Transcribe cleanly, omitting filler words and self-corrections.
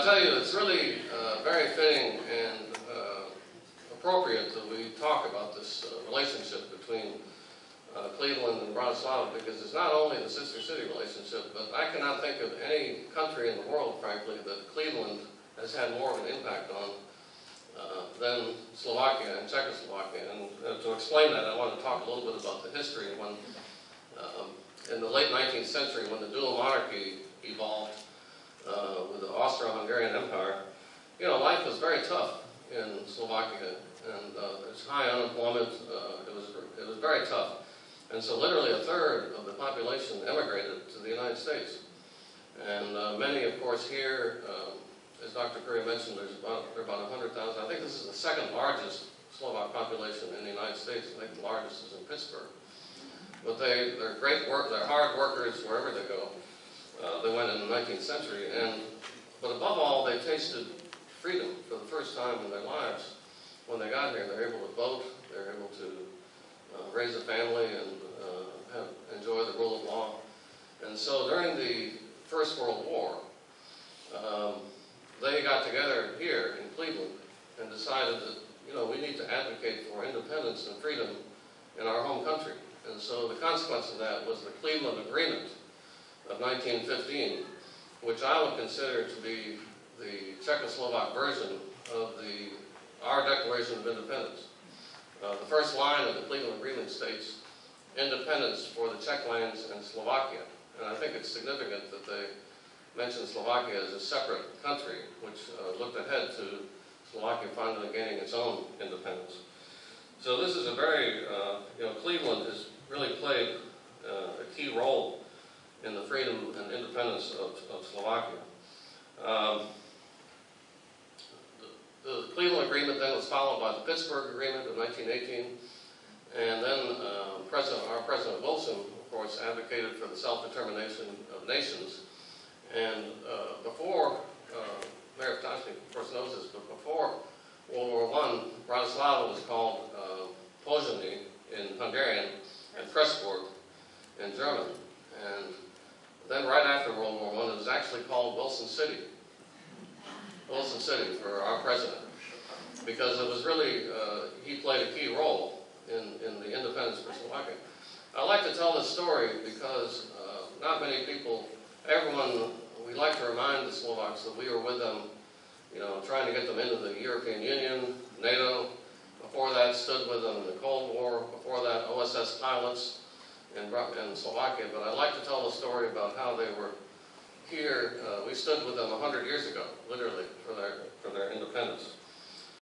tell you, it's really very fitting and appropriate that we talk about this relationship between Cleveland and Bratislava, because it's not only the sister city relationship, but I cannot think of any country in the world, frankly, that Cleveland has had more of an impact on than Slovakia and Czechoslovakia. And to explain that, I want to talk a little bit about the history. When in the late 19th century, when the dual monarchy evolved with the Austro-Hungarian Empire, you know, life was very tough in Slovakia, and there's high unemployment. It was very tough. And so literally a third of the population emigrated to the United States. And many, of course, here, as Dr. Curry mentioned, there are about 100,000. I think this is the second largest Slovak population in the United States. I think the largest is in Pittsburgh. But they're great work, they're hard workers wherever they go. They went in the 19th century. But above all, they tasted freedom for the first time in their lives. When they got here, they're able to vote, they're able to raise a family and enjoy the rule of law. And so during the First World War, they got together here in Cleveland and decided that, you know, we need to advocate for independence and freedom in our home country. And so the consequence of that was the Cleveland Agreement of 1915, which I would consider to be the Czechoslovak version of our Declaration of Independence. The first line of the Cleveland Agreement states, independence for the Czech lands and Slovakia. And I think it's significant that they mentioned Slovakia as a separate country, which looked ahead to Slovakia finally gaining its own independence. So this is a very, you know, Cleveland has really played a key role in the freedom and independence of Slovakia. The Cleveland Agreement then was followed by the Pittsburgh Agreement of 1918, and then our President Wilson, of course, advocated for the self-determination of nations. And before, Mayor Toshnik, of course, knows this, but before World War I, Bratislava was called Pozsony in Hungarian and Pressburg in German. And then right after World War I, it was actually called Wilson City. Wilson City for our president, because it was really, he played a key role in the independence for Slovakia. I like to tell this story because not many people, we like to remind the Slovaks that we were with them, you know, trying to get them into the European Union, NATO. Before that, stood with them in the Cold War. Before that, OSS pilots in Slovakia. But I like to tell the story about how they were here. We stood with them 100 years ago, literally, for their independence.